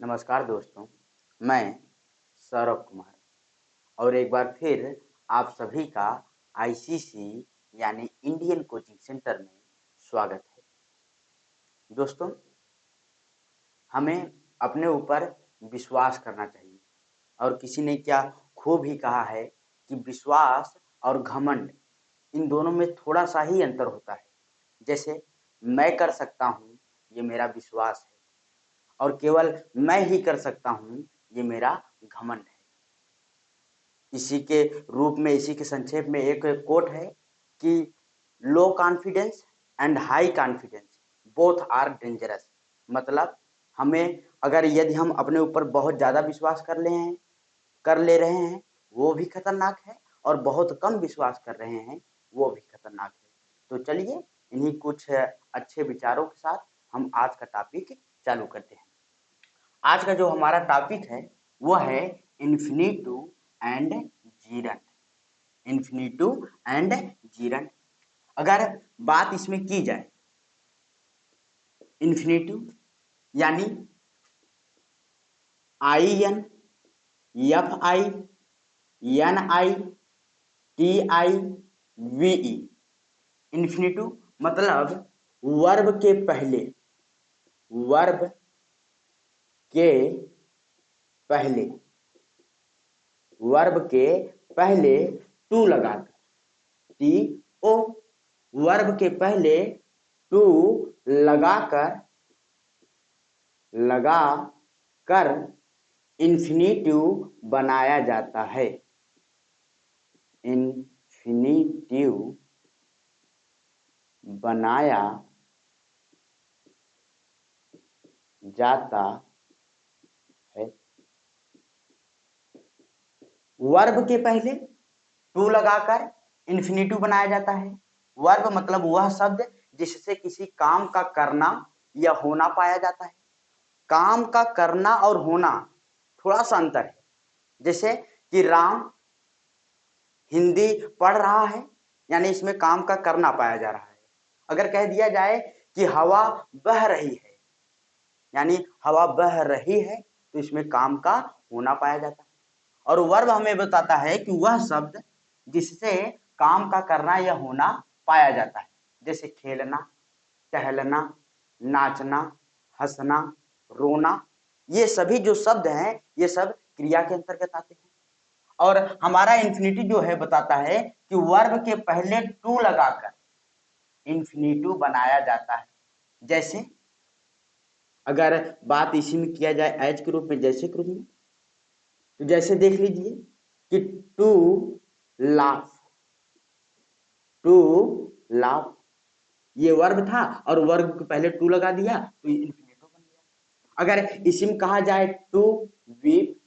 नमस्कार दोस्तों, मैं सौरभ कुमार और एक बार फिर आप सभी का आईसीसी यानी इंडियन कोचिंग सेंटर में स्वागत है। दोस्तों, हमें अपने ऊपर विश्वास करना चाहिए और किसी ने क्या खूब ही कहा है कि विश्वास और घमंड इन दोनों में थोड़ा सा ही अंतर होता है। जैसे मैं कर सकता हूँ, ये मेरा विश्वास है और केवल मैं ही कर सकता हूँ, ये मेरा घमंड है। इसी के रूप में, इसी के संक्षेप में एक कोट है कि low confidence and high confidence both are dangerous. मतलब हमें अगर यदि हम अपने ऊपर बहुत ज़्यादा विश्वास कर ले रहे हैं, वो भी खतरनाक है और बहुत कम विश्वास कर रहे हैं, वो भी खतरनाक है। तो चलिए इन्हीं कुछ अच्छे विचारों के साथ हम आज का टॉपिक चालू करते हैं। आज का जो हमारा टॉपिक है वो है infinitive and gerund. Infinitive and gerund. अगर बात इसमें की जाए, इन्फिनिटू यानी I N F I N I T I V E. Infinitive मतलब वर्ब के पहले वर्ब के पहले वर्ब के पहले टू लगाकर टी ओ वर्ब के पहले टू लगा कर इन्फिनिटिव बनाया जाता है। इन्फिनिटिव बनाया जाता है। वर्ब के पहले टू लगाकर इन्फिनिटिव बनाया जाता है। वर्ब मतलब वह शब्द जिससे किसी काम का करना या होना पाया जाता है। काम का करना और होना थोड़ा सा अंतर है। जैसे कि राम हिंदी पढ़ रहा है, यानी इसमें काम का करना पाया जा रहा है। अगर कह दिया जाए कि हवा बह रही है, यानी हवा बह रही है, तो इसमें काम का होना पाया जाता है। और वर्ब हमें बताता है कि वह शब्द जिससे काम का करना या होना पाया जाता है। जैसे खेलना, टहलना, नाचना, हंसना, रोना, ये सभी जो शब्द हैं, ये सब क्रिया के अंतर्गत आते हैं। और हमारा इन्फिनिटी जो है बताता है कि वर्ब के पहले टू लगाकर इन्फिनिटिव बनाया जाता है। जैसे अगर बात इसी में किया जाए एज के रूप में, जैसे के रूप में, तो जैसे देख लीजिए कि टू लाफ, ये वर्ब था और वर्ब के पहले टू लगा दिया तो इन्फिनिटिव बन गया। अगर इसी में कहा जाए टू वीप,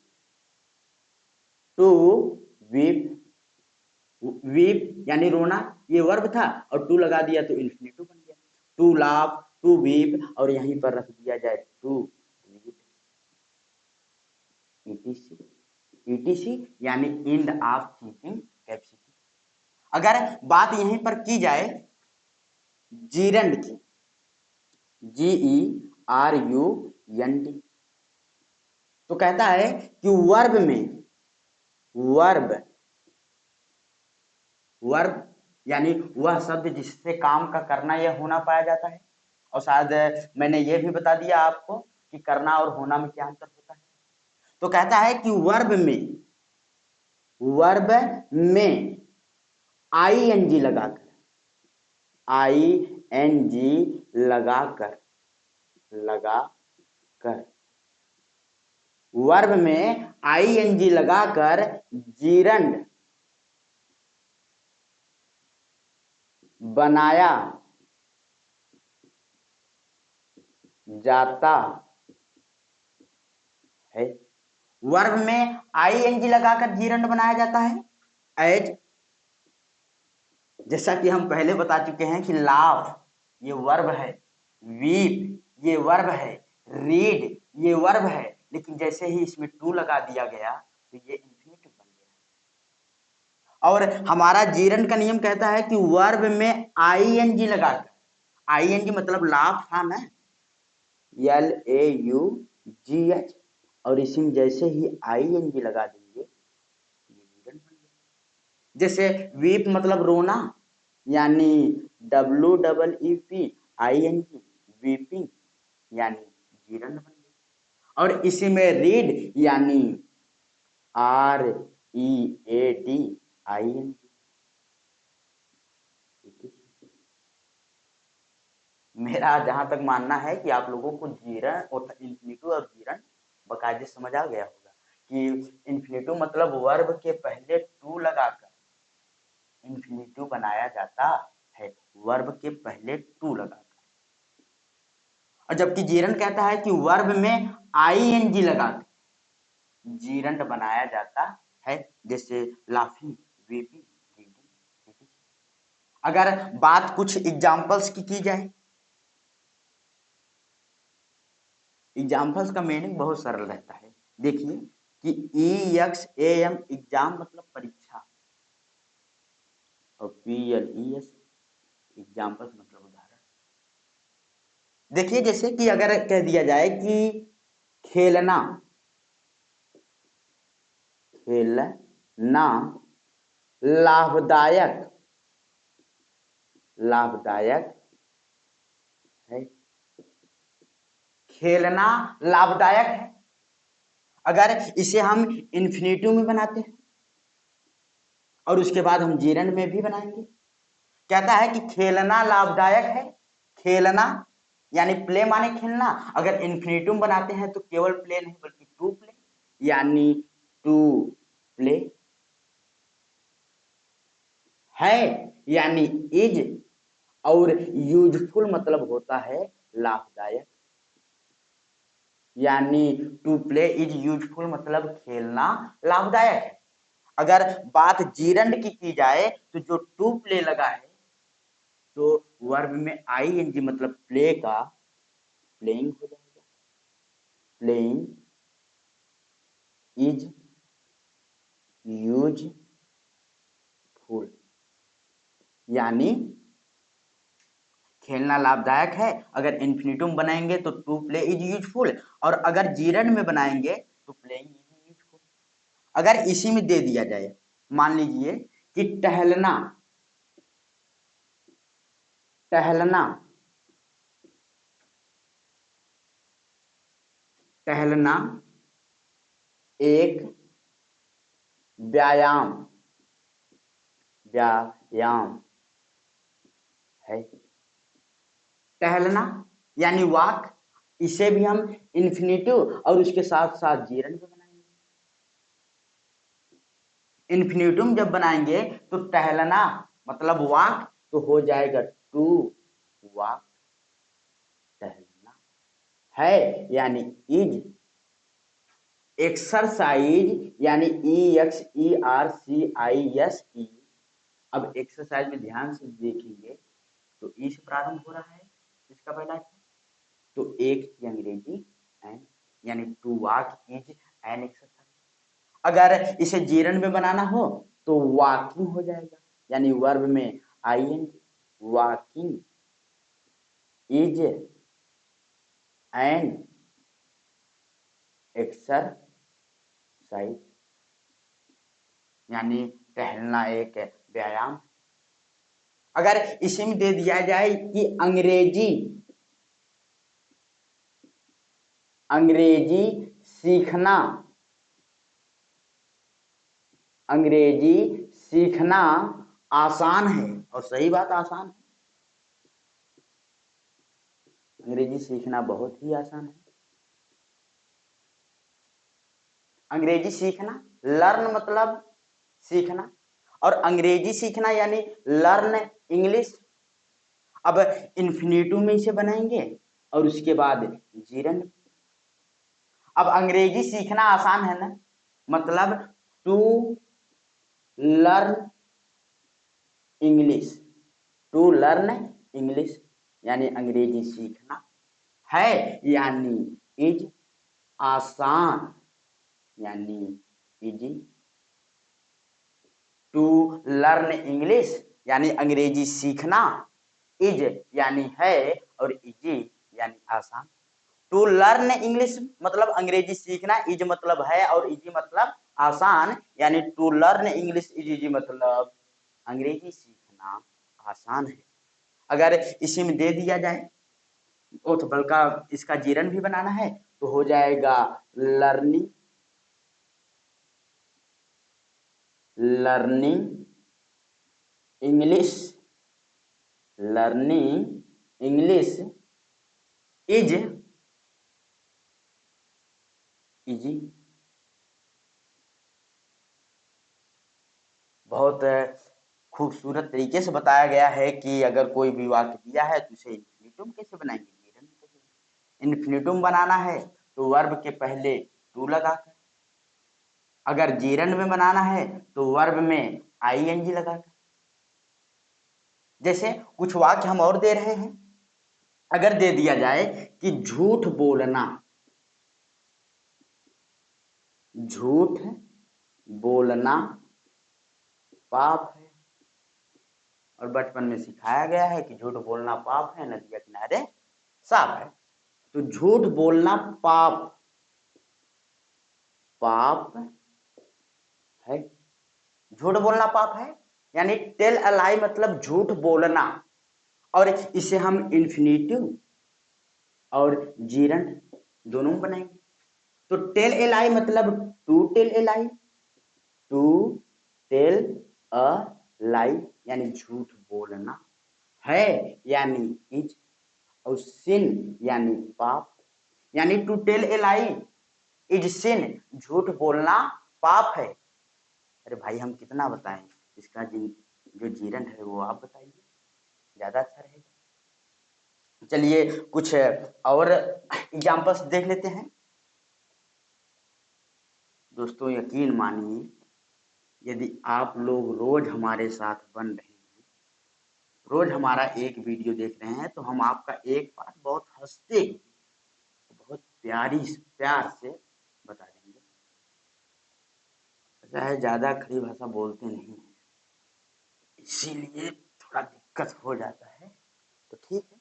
वीप यानी रोना, ये वर्ब था और टू लगा दिया तो इन्फिनिटिव बन गया। टू लाफ, टू वीप और यहीं पर रख दिया जाए टू रीड, ईटीसी यानी एंड ऑफ थिंकिंग कैपेसिटी। अगर बात यहीं पर की जाए जीरंड की, GERUND, तो कहता है कि वर्ब यानी वह शब्द जिससे काम का करना या होना पाया जाता है। और शायद मैंने ये भी बता दिया आपको कि करना और होना में क्या अंतर होता है। तो कहता है कि वर्ब में ING लगाकर वर्ब में ING लगाकर जीरंड बनाया जाता है। वर्ब में ING लगाकर जीरंड बनाया जाता है। एज, जैसा कि हम पहले बता चुके हैं कि लाफ ये वर्ब है, वीप ये वर्ब है, रीड ये वर्ब है, लेकिन जैसे ही इसमें टू लगा दिया गया तो ये इन्फिनिटिव बन गया। और हमारा जीरंड का नियम कहता है कि वर्ब में ING लगाकर, ING मतलब लाफ था ना, LAUGH, जी एच, और इसमें जैसे ही आई एन जी लगा देंगे ये जीरन बन गया। जैसे वीप मतलब रोना, यानी W double E P I N G, weeping, यानी जीरन बन गया। और इसी में रीड यानी R E A D I N G. मेरा जहां तक मानना है कि आप लोगों को जीरन और इन्फिनिटिव और जीरन बकायदे समझ आ गया होगा कि इन्फिनिटिव मतलब वर्ब के पहले टू लगाकर इन्फिनिटिव बनाया जाता है, वर्ब के पहले टू लगाकर। और जबकि जीरन कहता है कि वर्ब में आई एन जी लगाकर जीरंड बनाया जाता है, जैसे लाफिंग, वीपिंग, रीडिंग। अगर बात कुछ एग्जाम्पल्स की जाए, एग्जाम्पल्स का मीनिंग बहुत सरल रहता है। देखिए कि ई एक्स ए एम एग्जाम मतलब परीक्षा, और P L E S examples मतलब उदाहरण। देखिए जैसे कि अगर कह दिया जाए कि खेलना, खेलना लाभदायक, लाभदायक है, खेलना लाभदायक है। अगर इसे हम इन्फिनिटिव में बनाते हैं और उसके बाद हम जीरन में भी बनाएंगे, कहता है कि खेलना लाभदायक है, खेलना यानी प्ले माने खेलना। अगर इन्फिनिटिव बनाते हैं तो केवल प्ले नहीं बल्कि टू प्ले, यानी टू प्ले है, यानी इज, और यूजफुल मतलब होता है लाभदायक, यानी टू प्ले इज यूजफुल मतलब खेलना लाभदायक है। अगर बात जीरंड की जाए तो जो टू प्ले लगा है तो वर्ब में आई एन जी मतलब प्ले का प्लेइंग हो जाएगा, प्लेइंग इज यूजफुल, यानी खेलना लाभदायक है। अगर इन्फिनिटिव बनाएंगे तो टू प्ले इज यूजफुल, और अगर जीरंड में बनाएंगे तो प्लेइंग इज यूजफुल। अगर इसी में दे दिया जाए, मान लीजिए कि टहलना, टहलना, टहलना एक व्यायाम, व्यायाम है, टहलना यानी वॉक, इसे भी हम इन्फिनिटिव और उसके साथ साथ जीरन में बनाएंगे। इन्फिनिटिव जब बनाएंगे तो टहलना मतलब वॉक तो हो जाएगा टू वॉक, टहलना है यानी इज, एक्सरसाइज यानी E X E R C I S E. अब एक्सरसाइज में ध्यान से देखेंगे तो ई से प्रारंभ हो रहा है इसका पहला अक्षर, तो एक की अंग्रेजी एन, यानी to walk is an exercise. अगर इसे जीरन में बनाना हो तो वॉकिंग हो जाएगा, यानी वर्ब में I N, walking is an exercise, यानी टहलना एक व्यायाम। अगर इसी में दे दिया जाए कि अंग्रेजी, अंग्रेजी सीखना, अंग्रेजी सीखना आसान है, और सही बात आसान है, अंग्रेजी सीखना बहुत ही आसान है। अंग्रेजी सीखना, लर्न मतलब सीखना, और अंग्रेजी सीखना यानी लर्न इंग्लिश। अब इन्फिनिटिव में इसे बनाएंगे और उसके बाद जीरन। अब अंग्रेजी सीखना आसान है ना, मतलब to learn English, to learn English यानी अंग्रेजी सीखना है, यानी इज आसान, यानी इजी, टू लर्न इंग्लिश यानी अंग्रेजी सीखना, इज यानी है और इजी यानी आसान। टू लर्न इंग्लिश मतलब अंग्रेजी सीखना, इज मतलब है और इजी मतलब आसान, यानी to learn English is easy मतलब अंग्रेजी सीखना आसान है। अगर इसी में दे दिया जाए तो बल्कि इसका जीरण भी बनाना है तो हो जाएगा learning, learning English, learning English is easy. बहुत खूबसूरत तरीके से बताया गया है कि अगर कोई भी वाक्य दिया है तो उसे इन्फिनिटुम कैसे बनाएंगे, जीरन कैसे। इन्फिनिटुम बनाना है तो वर्ब के पहले टू लगाकर, अगर जीरन में बनाना है तो वर्ब में आईएनजी लगाकर। जैसे कुछ वाक्य हम और दे रहे हैं, अगर दे दिया जाए कि झूठ बोलना, झूठ बोलना पाप है, और बचपन में सिखाया गया है कि झूठ बोलना पाप है, नदिया किनारे साफ है। तो झूठ बोलना पाप, पाप है, झूठ बोलना पाप है, यानी टेल अ लाई मतलब झूठ बोलना, और इसे हम इन्फिनिटिव और जीरंड दोनों बनाएंगे। तो टेल ए लाई मतलब to tell a lie, to tell a lie यानी झूठ बोलना, है यानी इज, और सिन यानी पाप, यानी to tell a lie is sin, झूठ बोलना पाप है। अरे भाई हम कितना बताएं, इसका जो जीरन है वो आप बताइए, ज्यादा अच्छा रहेगा। चलिए कुछ और एग्जाम्पल्स देख लेते हैं। दोस्तों यकीन मानिए, यदि आप लोग रोज हमारे साथ बन रहे हैं, रोज हमारा एक वीडियो देख रहे हैं, तो हम आपका एक बात बहुत हंसते, बहुत प्यार से बता देंगे। ऐसा है ज्यादा खड़ी भाषा बोलते नहीं है, इसीलिए थोड़ा दिक्कत हो जाता है, तो ठीक है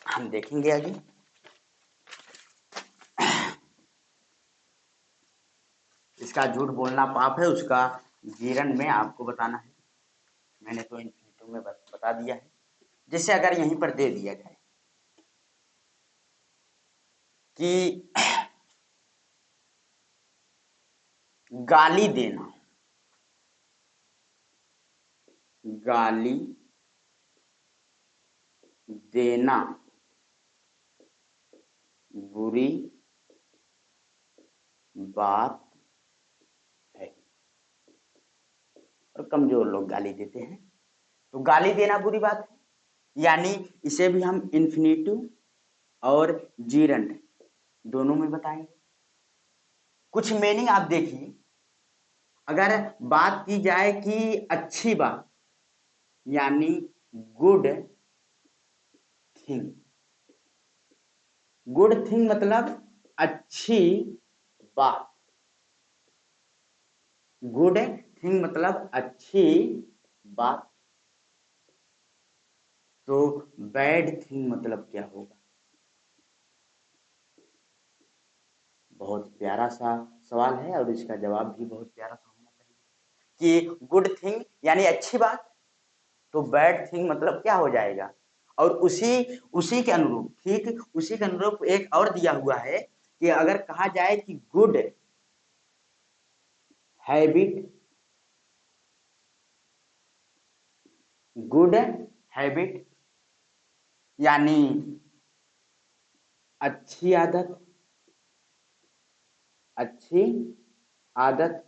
हम देखेंगे आगे। इसका झूठ बोलना पाप है, उसका जीरन में आपको बताना है, मैंने तो इन्फिनिटिव में बता दिया है। जैसे अगर यहीं पर दे दिया जाए कि गाली देना, गाली देना बुरी बात है, और कमजोर लोग गाली देते हैं, तो गाली देना बुरी बात है, यानी इसे भी हम इन्फिनिटिव और जीरंड दोनों में बताएंगे। कुछ मीनिंग आप देखिए, अगर बात की जाए कि अच्छी बात यानी गुड थिंग, गुड थिंग मतलब अच्छी बात, गुड थिंग मतलब अच्छी बात, तो बैड थिंग मतलब क्या होगा। बहुत प्यारा सा सवाल है और इसका जवाब भी बहुत प्यारा सा होना चाहिए कि गुड थिंग यानी अच्छी बात, तो बैड थिंग मतलब क्या हो जाएगा। और उसी उसी के अनुरूप, ठीक उसी के अनुरूप एक और दिया हुआ है कि अगर कहा जाए कि गुड हैबिट, गुड हैबिट यानी अच्छी आदत, अच्छी आदत,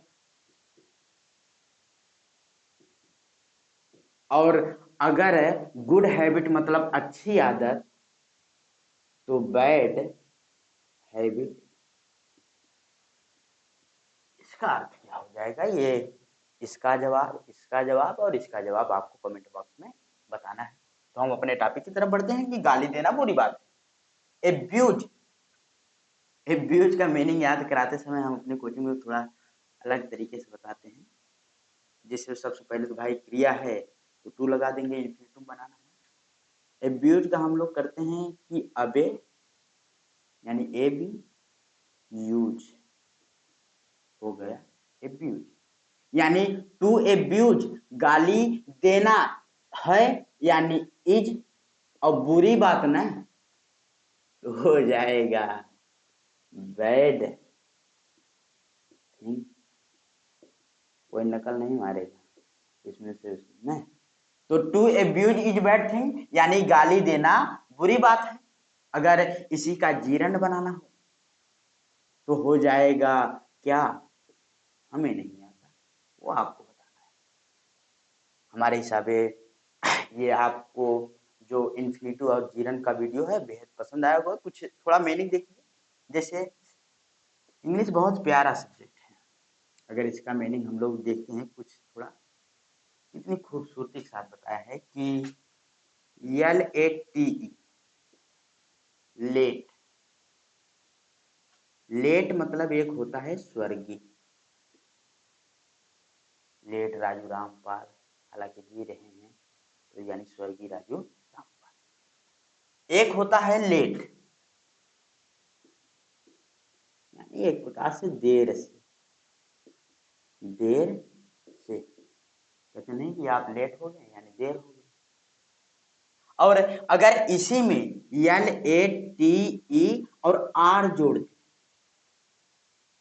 और अगर गुड हैबिट मतलब अच्छी आदत, तो बैड हैबिट, इसका अर्थ क्या हो जाएगा, ये इसका जवाब और इसका जवाब आपको कमेंट बॉक्स में बताना है। तो हम अपने टॉपिक की तरफ बढ़ते हैं कि गाली देना बुरी बात है। एब्यूज, एब्यूज का मीनिंग याद कराते समय हम अपने कोचिंग में थोड़ा अलग तरीके से बताते हैं। जैसे सबसे पहले तो भाई क्रिया है तो टू लगा देंगे, इन्फिनिटिव बनाना है। एब्यूज का हम लोग करते हैं कि अबे यानी एब्यूज हो गया एब्यूज, यानी टू एब्यूज गाली देना है यानी इज, और बुरी बात ना तो हो जाएगा बैड थिंग। कोई नकल नहीं मारेगा इसमें से उसमें नहीं। तो to abuse is bad thing यानी गाली देना बुरी बात है। अगर इसी का जीरण बनाना हो तो हो जाएगा क्या, हमें नहीं आता, वो आपको बताना है। हमारे हिसाबे ये आपको जो इन्फिनिटिव और जीरण का वीडियो है बेहद पसंद आया होगा। कुछ थोड़ा मीनिंग देखिए, जैसे इंग्लिश बहुत प्यारा सब्जेक्ट है, अगर इसका मीनिंग हम लोग देखते हैं कुछ थोड़ा, कितनी खूबसूरती के साथ बताया है कि LATE लेट, लेट मतलब एक होता है स्वर्गीय, लेट राजू रामपाल हालांकि जी रहे हैं तो यानी स्वर्गीय राजू रामपाल। एक होता है लेट यानी एक प्रकार से देर से, देर से कहते नहीं कि आप लेट हो गए यानी देर हो गई। और अगर इसी में LATE और R जोड़ दे,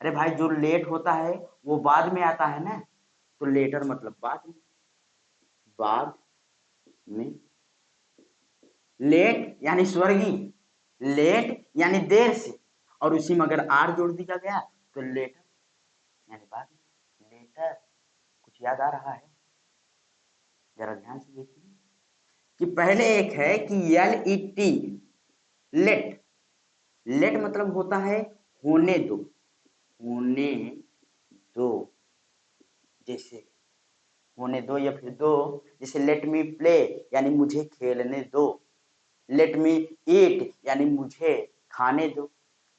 अरे भाई जो लेट होता है वो बाद में आता है ना, तो लेटर मतलब बाद में, बाद में, लेट यानी स्वर्गीय, लेट यानी देर से, और उसी में अगर आर जोड़ दिया गया तो लेटर यानी बाद में, लेटर। कुछ याद आ रहा है, जरा ध्यान से देखिए कि पहले एक है कि LET लेट, लेट मतलब होता है होने दो, होने दो, जैसे होने दो या फिर दो, जैसे लेट मी प्ले यानी मुझे खेलने दो, लेट मी ईट यानी मुझे खाने दो।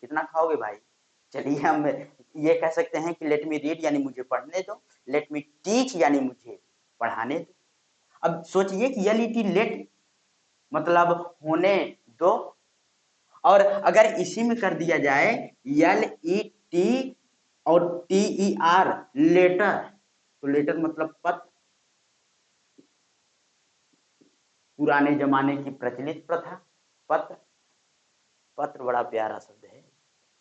कितना खाओगे भाई, चलिए हम ये कह सकते हैं कि लेट मी रीड यानी मुझे पढ़ने दो, लेट मी टीच यानी मुझे पढ़ाने दो। अब सोचिए कि LET लेट मतलब होने दो, और अगर इसी में कर दिया जाए LET और TER लेटर, तो लेटर मतलब पत्र, पुराने जमाने की प्रचलित प्रथा पत्र, पत्र बड़ा प्यारा शब्द है।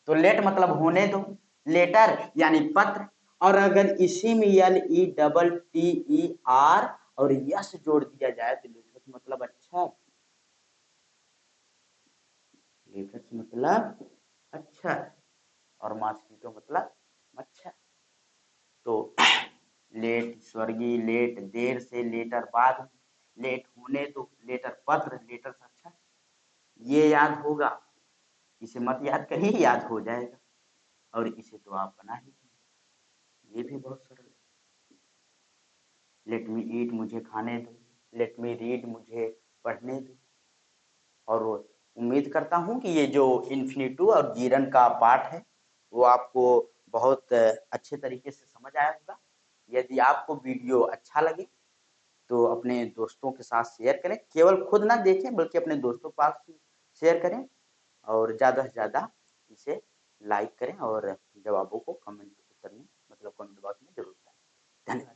तो लेट मतलब होने दो, लेटर यानी पत्र, और अगर इसी में LETTER और यस जोड़ दिया जाए तो लेटर मतलब अच्छा, लेटर मतलब अच्छा, और मॉस्किटो मतलब मच्छर। तो लेट स्वर्गीय, लेट देर से, लेटर बाद में, लेट होने दो, लेटर पत्र, लेटर अच्छा, ये याद होगा, इसे मत याद करिए, याद हो जाएगा। और इसे तो आप बना ही, ये भी बहुत सरल है। लेट मी ईट मुझे खाने दो, लेट मी रीड मुझे पढ़ने दो। और उम्मीद करता हूँ कि ये जो इन्फिनिटिव और जीरन का पाठ है वो आपको बहुत अच्छे तरीके से समझ आया होगा। यदि आपको वीडियो अच्छा लगे तो अपने दोस्तों के साथ शेयर करें, केवल खुद ना देखें बल्कि अपने दोस्तों के पास शेयर करें, और ज़्यादा से ज़्यादा इसे लाइक करें और जवाबों को कमेंट उत्तर में मतलब कमेंट बॉक्स में जरूर करें। धन्यवाद।